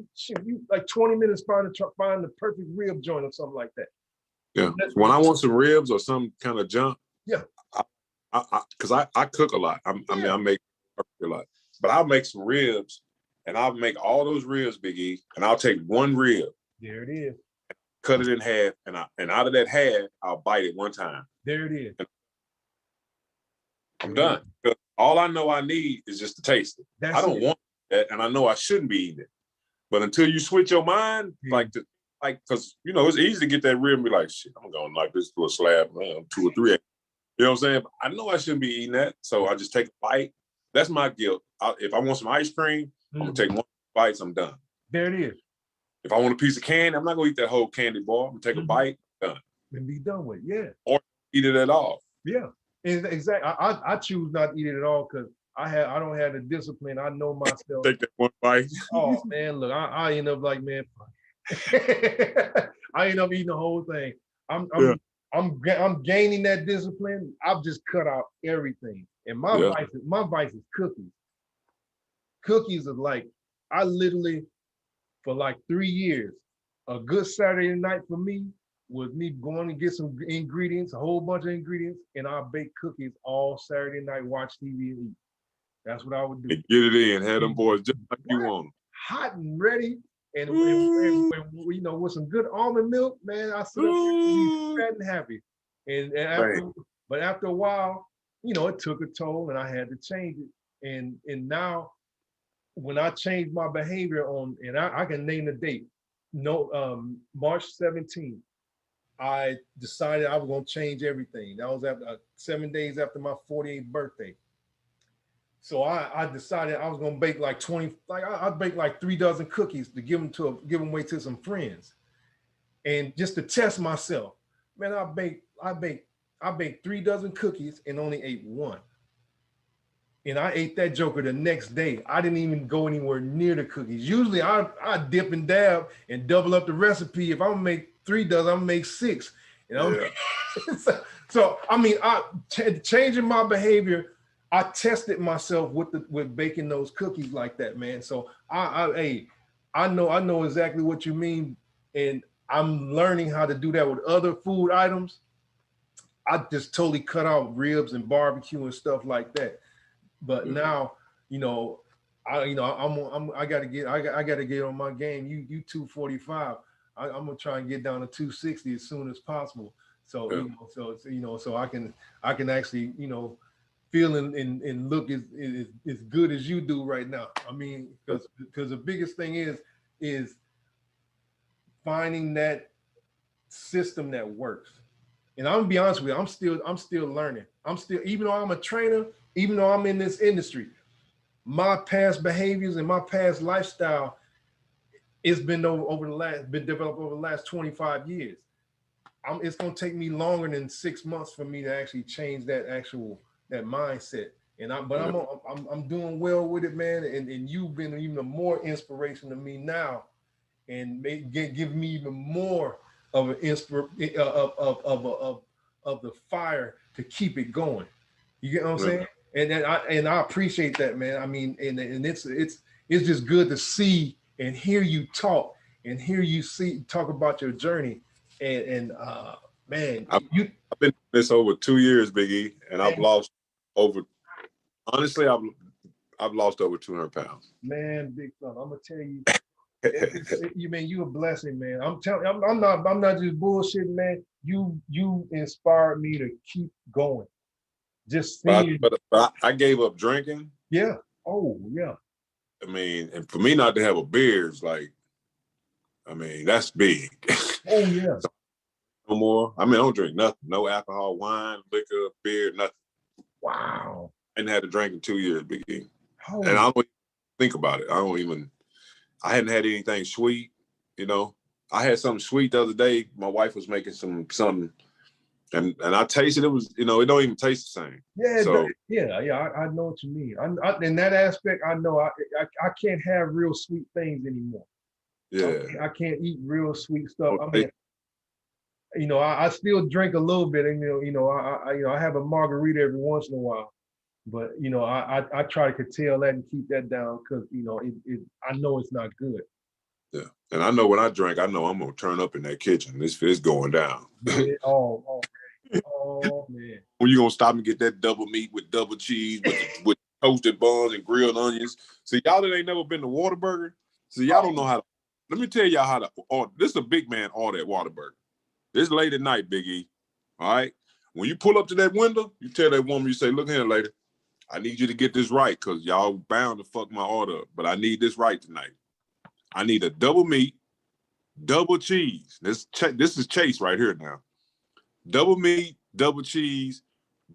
A: 20 minutes find the perfect rib joint or something like that.
B: Yeah. When I want some ribs or some kind of junk, because I cook a lot. I mean, I make a lot, but I'll make some ribs, and I'll make all those ribs, Big E, and I'll take one rib.
A: There it is.
B: Cut it in half, and out of that half, I'll bite it one time.
A: There it is.
B: I'm done. All I know I need is just to taste it. I don't want that, and I know I shouldn't be eating it. But until you switch your mind, because you know it's easy to get that rib and be like, shit, I'm gonna knock this to a slab, 2 or 3. You know what I'm saying? But I know I shouldn't be eating that, so I just take a bite. That's my guilt. If I want some ice cream, I'm gonna take 1 bite. I'm done.
A: There it is.
B: If I want a piece of candy, I'm not gonna eat that whole candy bar. I'm gonna take a bite, done.
A: And be done with,
B: Or eat it at all.
A: Yeah, exactly. I choose not to eat it at all because I don't have the discipline. I know myself.
B: Take that one bite.
A: Oh man, look, I end up like, man, I end up eating the whole thing. I'm gaining that discipline. I've just cut out everything. And my vice is cookies. Cookies are like, I literally, for like 3 years, a good Saturday night for me was me going to get some ingredients, a whole bunch of ingredients, and I'll bake cookies all Saturday night, watch TV and eat. That's what I would do.
B: And get it in, have them boys just like you want them.
A: Hot and ready, and you know, with some good almond milk, man, I sit up and be fat and happy. But after a while, you know, it took a toll, and I had to change it. And now, when I changed my behavior and I can name the date, March 17th, I decided I was going to change everything. That was after 7 days after my 48th birthday. So I decided I was going to bake like 20, I baked like 3 dozen cookies to give them away to some friends. And just to test myself, man, I baked 3 dozen cookies and only ate 1. And I ate that joker the next day. I didn't even go anywhere near the cookies. Usually I dip and dab and double up the recipe. If I'm gonna make 3 dozen, I'm gonna make 6. You know? Yeah. so I mean, changing my behavior, I tested myself with baking those cookies like that, man. So I know exactly what you mean, and I'm learning how to do that with other food items. I just totally cut out ribs and barbecue and stuff like that. But now, you know, I gotta get on my game. You 245. I'm gonna try and get down to 260 as soon as possible. So so I can actually, you know, feel and look as good as you do right now. I mean, because the biggest thing is finding that system that works. And I'm gonna be honest with you, I'm still learning. Even though I'm a trainer, even though I'm in this industry, my past behaviors and my past lifestyle it's been developed over the last 25 years. It's gonna take me longer than 6 months for me to actually change that mindset. And I'm doing well with it, man. And you've been even more inspiration to me now, and give me even more of an of the fire to keep it going. You get what I'm saying? And I appreciate that, man. I mean, and it's just good to see and hear you talk and hear you talk about your journey. And man,
B: I've been doing this over 2 years, Big E, and I've lost over. Honestly, I've lost over 200 pounds.
A: Man, big fella, I'm gonna tell you. You a blessing, man. I'm not just bullshitting, man. You inspired me to keep going. Just seeing.
B: But I gave up drinking.
A: Yeah. Oh, yeah.
B: I mean, and for me not to have a beer is like, I mean, that's big.
A: Oh yeah.
B: No more. I mean, I don't drink nothing. No alcohol, wine, liquor, beer, nothing.
A: Wow.
B: I hadn't had a drink in 2 years, Big E.
A: Oh.
B: And I don't even think about it. I hadn't had anything sweet, you know. I had something sweet the other day. My wife was making something, and I tasted it. Was, you know, it don't even taste the same.
A: Yeah, so, I know what you mean. In that aspect, I know I can't have real sweet things anymore.
B: Yeah,
A: I can't eat real sweet stuff. Okay. I mean, you know, I still drink a little bit, and I have a margarita every once in a while, but you know, I try to curtail that and keep that down because you know I know it's not good.
B: Yeah, and I know when I drink, I know I'm gonna turn up in that kitchen. This is going down.
A: Oh man.
B: When you gonna stop and get that double meat with double cheese with toasted buns and grilled onions? See, y'all that ain't never been to Whataburger, so y'all don't know how to. Let me tell y'all how to order. This is a big man order at Whataburger. This late at night, Big E. All right. When you pull up to that window, you tell that woman, you say, "Look here, lady. I need you to get this right because y'all bound to fuck my order up, but I need this right tonight. I need a double meat, double cheese." This is Chase right here now. Double meat, double cheese,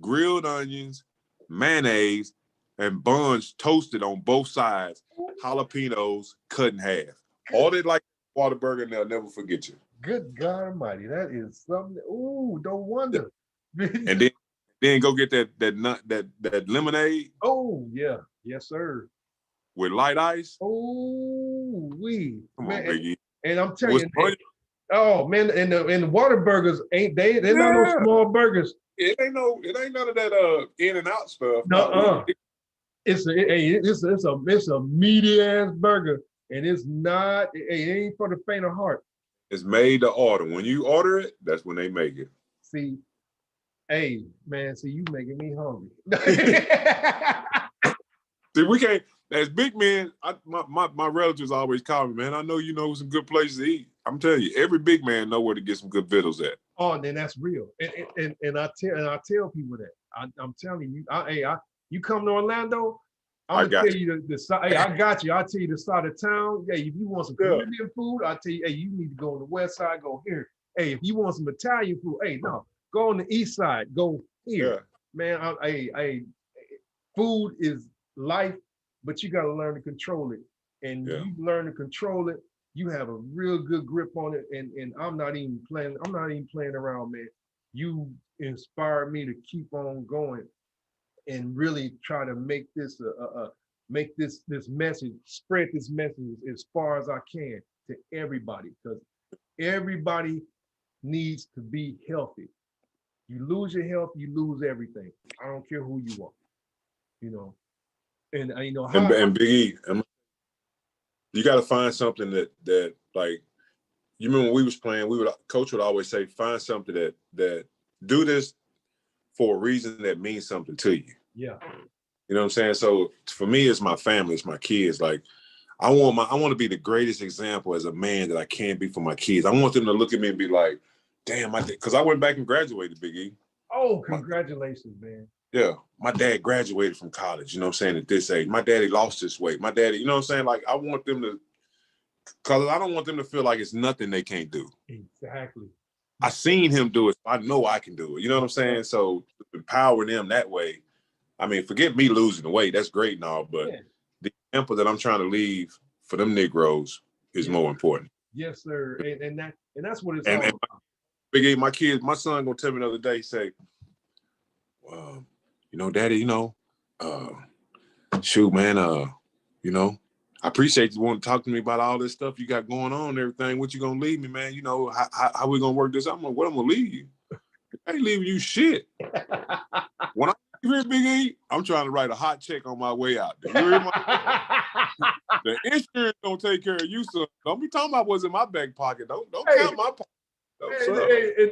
B: grilled onions, mayonnaise, and buns toasted on both sides, jalapenos cut in half. Order it like Whataburger and they'll never forget you.
A: Good God Almighty, that is something. Ooh, no wonder.
B: And then go get that lemonade.
A: Oh yeah, yes sir.
B: With light ice.
A: Oh,
B: come on, Biggie.
A: And I'm telling you, oh man, and the water burgers they're not no small burgers.
B: It ain't none of that In-N-Out stuff.
A: No, it's a meaty ass burger, and it ain't for the faint of heart.
B: It's made to order. When you order it, that's when they make it.
A: See, hey man, you making me hungry.
B: See, we can't. As big men, my relatives always call me, man. I know you know some good places to eat. I'm telling you, every big man know where to get some good vittles at.
A: Oh, then that's real. And I tell people that. I'm telling you, you come to Orlando, I'm gonna tell you the side. Hey, I got you. I'll tell you the side of town. Hey, if you want some Caribbean food, I'll tell you, hey, you need to go on the west side, go here. Hey, if you want some Italian food, hey, no, go on the east side, go here. Yeah. Man, food is life, but you got to learn to control it. And you learn to control it, you have a real good grip on it. And I'm not even playing around, man. You inspired me to keep on going and really try to make this this message, spread this message as far as I can to everybody, because everybody needs to be healthy. You lose your health, you lose everything. I don't care who you are, you know. And you know how
B: and Big E, you got to find something that like, you remember when we was playing, coach would always say, find something that do this for a reason that means something to you.
A: Yeah.
B: You know what I'm saying? So for me, it's my family, it's my kids. Like, I want to be the greatest example as a man that I can be for my kids. I want them to look at me and be like, damn, because I went back and graduated, Big E.
A: Oh, congratulations, man.
B: Yeah, my dad graduated from college, you know what I'm saying, at this age. My daddy lost his weight. My daddy, you know what I'm saying? Like, I want them to, because I don't want them to feel like it's nothing they can't do.
A: Exactly.
B: I seen him do it. I know I can do it. You know what I'm saying? So empower them that way. I mean, forget me losing the weight. That's great and all, but the example that I'm trying to leave for them Negroes is more important.
A: Yes, sir. And that's what it's all about.
B: Big A, my son gonna tell me the other day, say, you know, Daddy, you know, shoot, man, you know, I appreciate you wanting to talk to me about all this stuff you got going on and everything. What you gonna leave me, man? You know, how we gonna work this out? I'm like, what I'm gonna leave you? I ain't leaving you shit. When I leave here, Big E, I'm trying to write a hot check on my way out. The insurance don't take care of you, son. Don't be talking about what's in my back pocket. Don't count my pocket.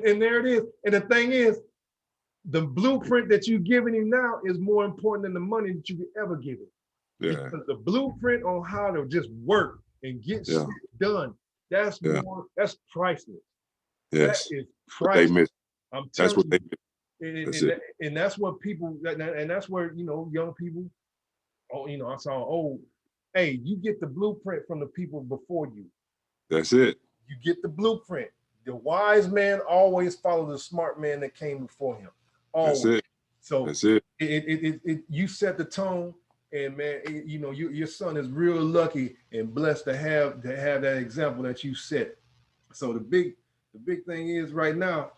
A: And there it is. And the thing is, the blueprint that you're giving him now is more important than the money that you could ever give him. Yeah. Because the blueprint on how to just work and get shit done, that's priceless.
B: Yes.
A: That is priceless. I'm telling you.
B: They miss.
A: And that's what people, and that's where, you know, young people, I saw, hey, you get the blueprint from the people before you.
B: That's it.
A: You get the blueprint. The wise man always follows the smart man that came before him. Always. That's it. So that's it. You set the tone, and man, you know, your son is real lucky and blessed to have that example that you set. So the big thing is right now,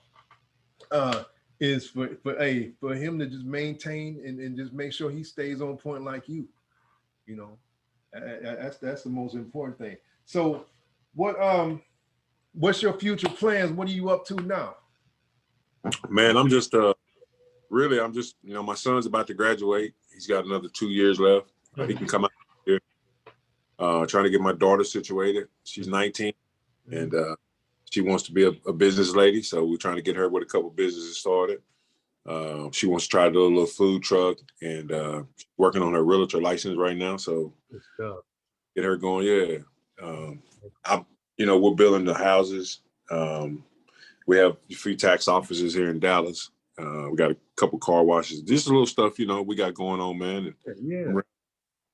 A: is for him to just maintain and just make sure he stays on point like you. You know, that's the most important thing. So what's your future plans? What are you up to now?
B: Man, I'm just you know, my son's about to graduate. He's got another 2 years left. He can come out here. Trying to get my daughter situated. She's 19 and she wants to be a business lady. So we're trying to get her with a couple businesses started. She wants to try to do a little food truck and working on her realtor license right now. So get her going. Yeah. You know, we're building the houses. We have free tax offices here in Dallas. We got a couple car washes. Just a little stuff, you know, we got going on, man. And I'm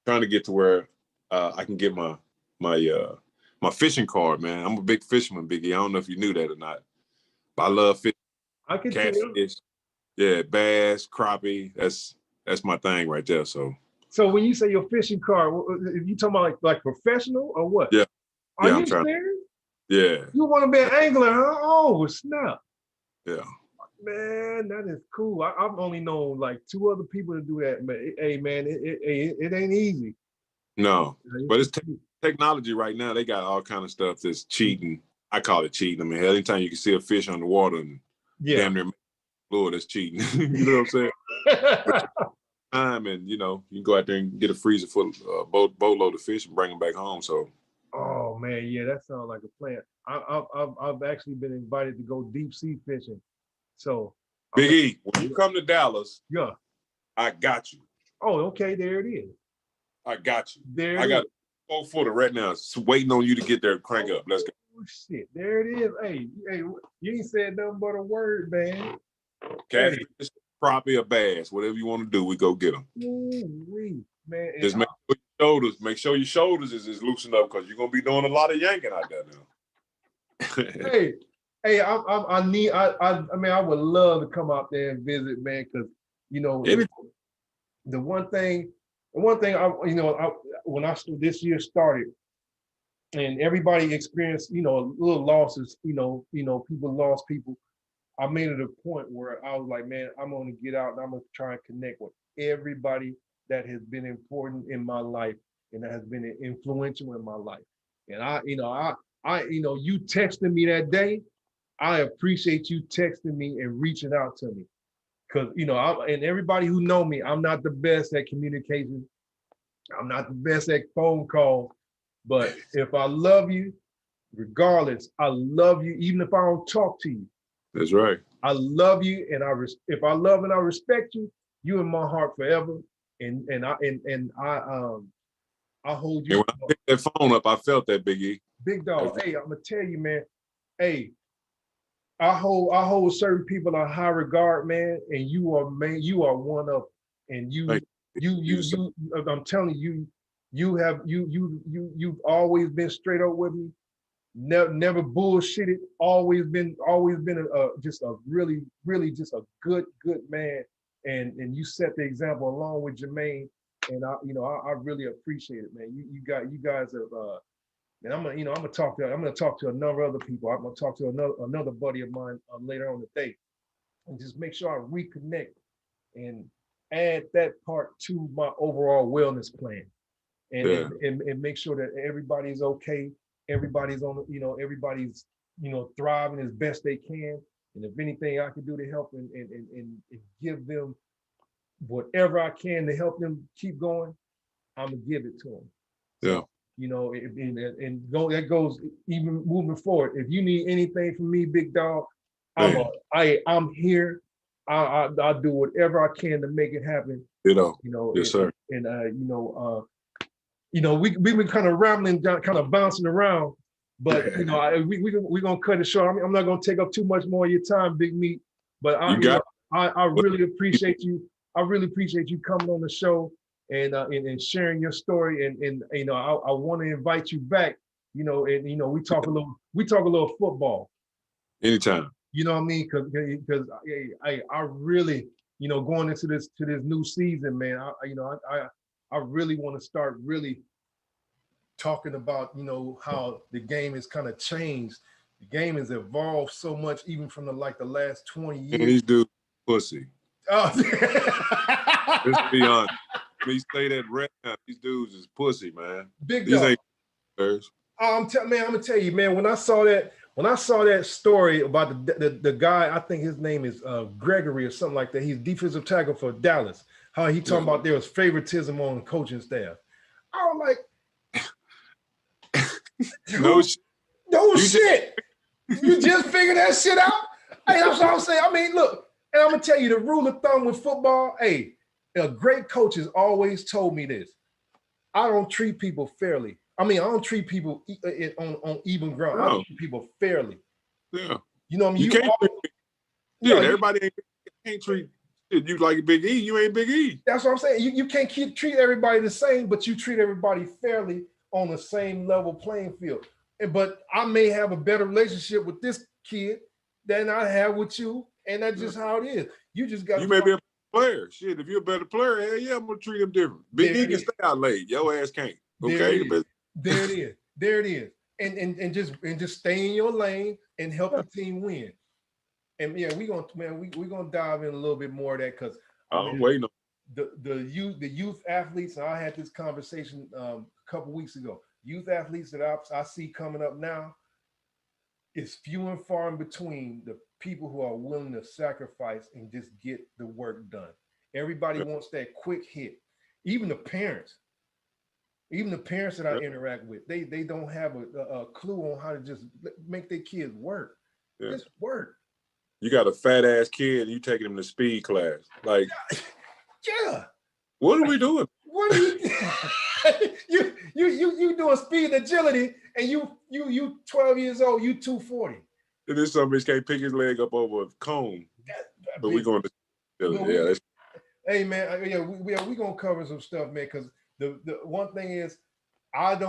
B: trying to get to where I can get my fishing card, man. I'm a big fisherman, Biggie. I don't know if you knew that or not, but I love fishing.
A: I can catfish.
B: Yeah, bass, crappie. That's my thing right there. So
A: when you say your fishing card, you talking about like professional or what?
B: Yeah.
A: Are you serious?
B: Yeah.
A: You want to be an angler, huh? Oh, snap.
B: Yeah.
A: Man, that is cool. I've only known like 2 other people to do that, but hey, man, it ain't easy.
B: No, but it's technology right now. They got all kind of stuff that's cheating. I call it cheating. I mean, anytime you can see a fish on the water and damn near Lord, that's cheating. You know what I'm saying? Time and you can go out there and get a freezer full boatload of fish and bring them back home. So.
A: Oh man, yeah, that sounds like a plan. I've actually been invited to go deep sea fishing. So
B: Big E, when you come to Dallas,
A: yeah,
B: I got you.
A: Oh, okay, there it is.
B: I got you.
A: There
B: I got a 4-footer right now, waiting on you to get there and crank up. Let's go.
A: Oh shit, there it is. Hey, you ain't said nothing but a word, man.
B: Catfish, probably a bass, whatever you want to do, we go get them.
A: Ooh, man.
B: Just make sure your shoulders is loosened up because you're gonna be doing a lot of yanking out there now.
A: hey, I mean, I would love to come out there and visit, man, because the one thing when this year started, and everybody experienced, little losses, people lost people. I made it a point where I was like, man, I'm going to get out and I'm going to try and connect with everybody that has been important in my life and that has been influential in my life. And you texting me that day, I appreciate you texting me and reaching out to me. Because, and everybody who know me, I'm not the best at communication. I'm not the best at phone calls. But if I love you, regardless, I love you, even if I don't talk to you.
B: That's right.
A: I love you, and if I love and I respect you, you in my heart forever. And I hold you.
B: And when I picked that phone up, I felt that, Big E.
A: Big dog. Hey, I'm gonna tell you, man. Hey, I hold certain people in high regard, man. And you are one of them. And I'm telling you, you've always been straight up with me. Never bullshitted. Always been just a really just a good man. And you set the example along with Jermaine. And I really appreciate it, man. You guys have and I'm gonna talk to a number of other people. I'm gonna talk to another buddy of mine later on today, and just make sure I reconnect and add that part to my overall wellness plan, and make sure that everybody's okay, everybody's on, everybody's thriving as best they can, and if anything I can do to help and give them whatever I can to help them keep going, I'm gonna give it to them.
B: Yeah.
A: That goes even moving forward. If you need anything from me, big dog, I'm here. I'll do whatever I can to make it happen.
B: Yes, sir.
A: And we've been kind of rambling, kind of bouncing around, but we're gonna cut it short. I'm not gonna take up too much more of your time, Big Meat. But I really appreciate you. I really appreciate you coming on the show and sharing your story. And I want to invite you back. We talk a little football.
B: Anytime.
A: You know what I mean? Because I really, going into this new season, man. I really want to start really talking about how the game has kind of changed. The game has evolved so much, even from the last 20 years.
B: And these dudes pussy.
A: Oh.
B: Let's be honest. Please say that right now. These dudes is pussy, man.
A: Big
B: These
A: dog.
B: ain't players.
A: I'm gonna tell you, man. When I saw that story about the guy, I think his name is Gregory or something like that. He's defensive tackle for Dallas. How he talking about there was favoritism on the coaching staff. I was like,
B: no shit.
A: You just figured that shit out? Hey, that's what I'm saying. I mean, look, and I'm gonna tell you the rule of thumb with football. Hey, a great coach has always told me this: I don't treat people fairly. I mean, I don't treat people on even ground.
B: No.
A: I treat people fairly.
B: Yeah.
A: You know what I mean?
B: Everybody can't treat you like Big E. You ain't Big E.
A: That's what I'm saying. You can't treat everybody the same, but you treat everybody fairly on the same level playing field. But I may have a better relationship with this kid than I have with you, and that's just how it is. You just got.
B: You may be a player. Shit, if you're a better player, hell yeah, I'm gonna treat him different. Big E can stay out late. Your ass can't. Okay.
A: There it is. And just stay in your lane and help the team win. And yeah, we gonna dive in a little bit more of that because
B: I'm waiting on
A: the youth athletes. And I had this conversation a couple weeks ago. Youth athletes that I see coming up now, it's few and far in between the people who are willing to sacrifice and just get the work done. Everybody wants that quick hit. Even the parents that I interact with, they don't have a clue on how to just make their kids work. Yeah. Just work.
B: You got a fat ass kid and you taking him to speed class. Like,
A: yeah.
B: What are we doing?
A: What are you doing speed agility and you 12 years old, you 240.
B: And then some bitch can't pick his leg up over a cone. But we going to
A: hey man, we gonna cover some stuff, man, because the one thing is I've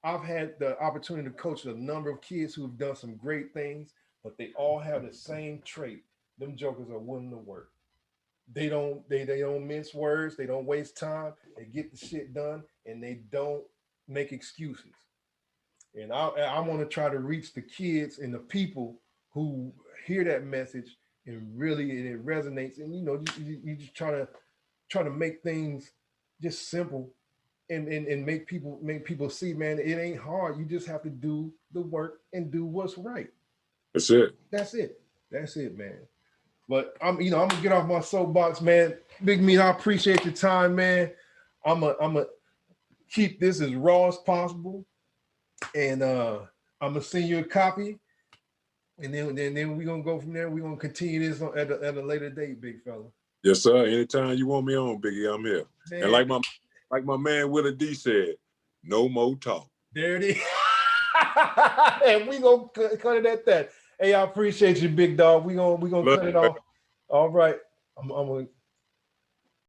A: had the opportunity to coach a number of kids who've done some great things, but they all have the same trait. Them jokers are willing to work. They don't mince words, they don't waste time, they get the shit done, and they don't make excuses. And I want to try to reach the kids and the people who hear that message and it resonates. And you just try to make things just simple and make people see, man, it ain't hard. You just have to do the work and do what's right.
B: That's it.
A: That's it, man. But I'm gonna get off my soapbox, man. Big Meat, I appreciate your time, man. I'm a keep this as raw as possible, and I'm gonna send you a copy, and then we're gonna go from there. We're gonna continue this at a later date, big fella.
B: Yes, sir. Anytime you want me on, Biggie, I'm here. Man. And like my man Willie D said, no more talk.
A: There it is. And we gonna cut it at that. Hey, I appreciate you, big dog. We gonna cut it off. All right. I'm gonna